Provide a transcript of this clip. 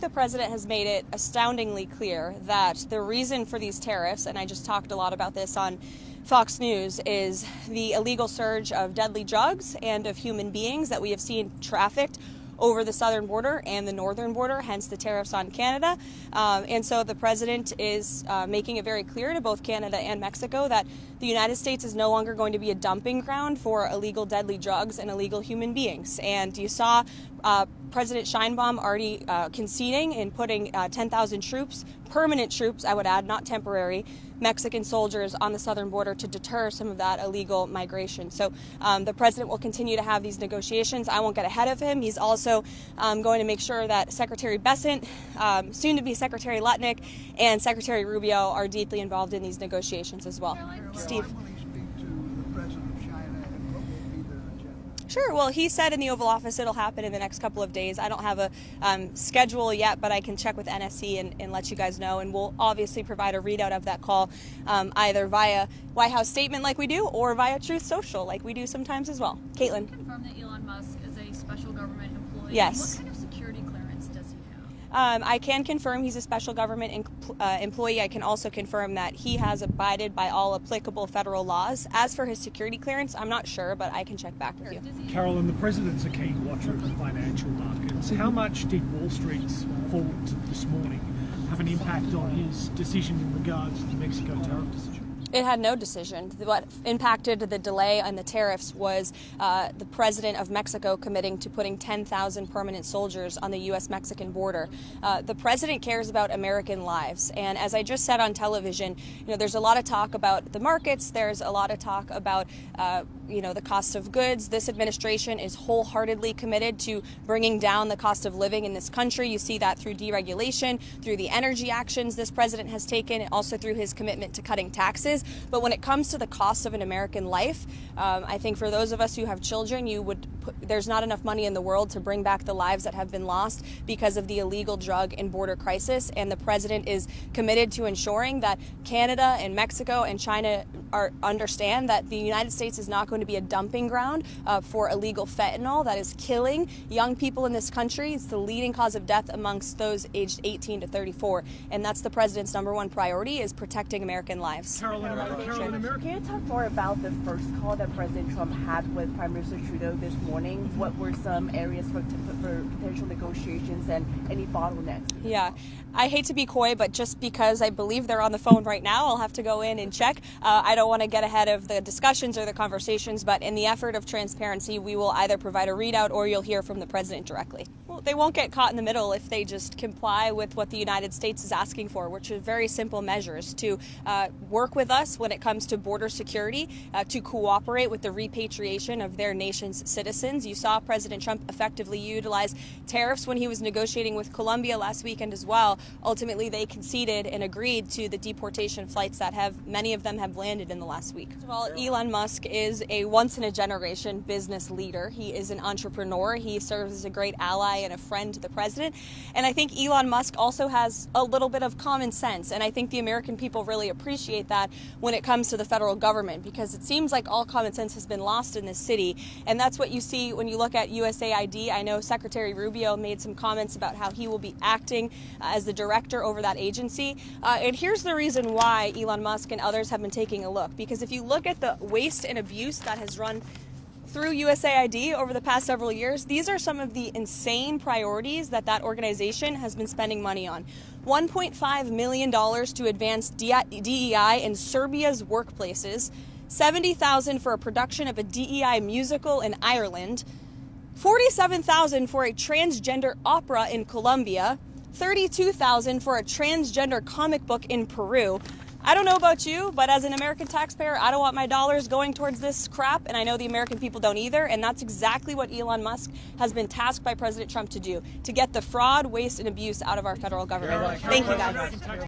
The president has made it astoundingly clear that the reason for these tariffs, and I just talked a lot about this on Fox News, is the illegal surge of deadly drugs and of human beings that we have seen trafficked over the southern border and the northern border, hence the tariffs on Canada. And so the president is making it very clear to both Canada and Mexico that the United States is no longer going to be a dumping ground for illegal deadly drugs and illegal human beings. And you saw President Sheinbaum already conceding in putting 10,000 troops, permanent troops, I would add, not temporary, Mexican soldiers on the southern border to deter some of that illegal migration. So the president will continue to have these negotiations. I won't get ahead of him. He's also going to make sure that Secretary Bessent, soon to be Secretary Lutnick, and Secretary Rubio are deeply involved in these negotiations as well. Steve. Sure. Well, he said in the Oval Office it'll happen in the next couple of days. I don't have a schedule yet, but I can check with NSC and let you guys know. And we'll obviously provide a readout of that call either via White House statement like we do or via Truth Social like we do sometimes as well. Caitlin. Can you confirm that Elon Musk is a special government employee? Yes. What kind of security clearance does he have? I can confirm he's a special government employee. I can also confirm that he has abided by all applicable federal laws. As for his security clearance, I'm not sure, but I can check back with you. Carolyn, the president's a keen watcher of the financial markets. How much did Wall Street's fall this morning have an impact on his decision in regards to the Mexico tariff decision? It had no decision. What impacted the delay on the tariffs was the president of Mexico committing to putting 10,000 permanent soldiers on the U.S. Mexican border. The president cares about American lives. And as I just said on television, there's a lot of talk about the markets. There's a lot of talk about, the cost of goods. This administration is wholeheartedly committed to bringing down the cost of living in this country. You see that through deregulation, through the energy actions this president has taken, and also through his commitment to cutting taxes. But when it comes to the cost of an American life, I think for those of us who have children, there's not enough money in the world to bring back the lives that have been lost because of the illegal drug and border crisis. And the president is committed to ensuring that Canada and Mexico and China understand that the United States is not going to be a dumping ground for illegal fentanyl that is killing young people in this country. It's the leading cause of death amongst those aged 18 to 34. And that's the president's #1 priority, is protecting American lives. Carolyn, can you talk more about the first call that President Trump had with Prime Minister Trudeau this morning? What were some areas for potential negotiations and any bottlenecks? Yeah, I hate to be coy, but just because I believe they're on the phone right now, I'll have to go in and check. I don't want to get ahead of the discussions or the conversations, but in the effort of transparency, we will either provide a readout or you'll hear from the president directly. Well, they won't get caught in the middle if they just comply with what the United States is asking for, which are very simple measures to work with us when it comes to border security, to cooperate with the repatriation of their nation's citizens. You saw President Trump effectively utilize tariffs when he was negotiating with Colombia last weekend as well. Ultimately, they conceded and agreed to the deportation flights that many of them have landed in the last week. First of all, Elon Musk is a once-in-a-generation business leader. He is an entrepreneur. He serves as a great ally and a friend to the president. And I think Elon Musk also has a little bit of common sense. And I think the American people really appreciate that when it comes to the federal government, because it seems like all common sense has been lost in this city. And that's what you see when you look at USAID. I know Secretary Rubio made some comments about how he will be acting as the director over that agency. And here's the reason why Elon Musk and others have been taking a look. Because if you look at the waste and abuse that has run through USAID over the past several years, these are some of the insane priorities that organization has been spending money on. $1.5 million to advance DEI in Serbia's workplaces, $70,000 for a production of a DEI musical in Ireland, $47,000 for a transgender opera in Colombia, $32,000 for a transgender comic book in Peru. I don't know about you, but as an American taxpayer, I don't want my dollars going towards this crap, and I know the American people don't either, and that's exactly what Elon Musk has been tasked by President Trump to do, to get the fraud, waste, and abuse out of our federal government. Thank you, guys.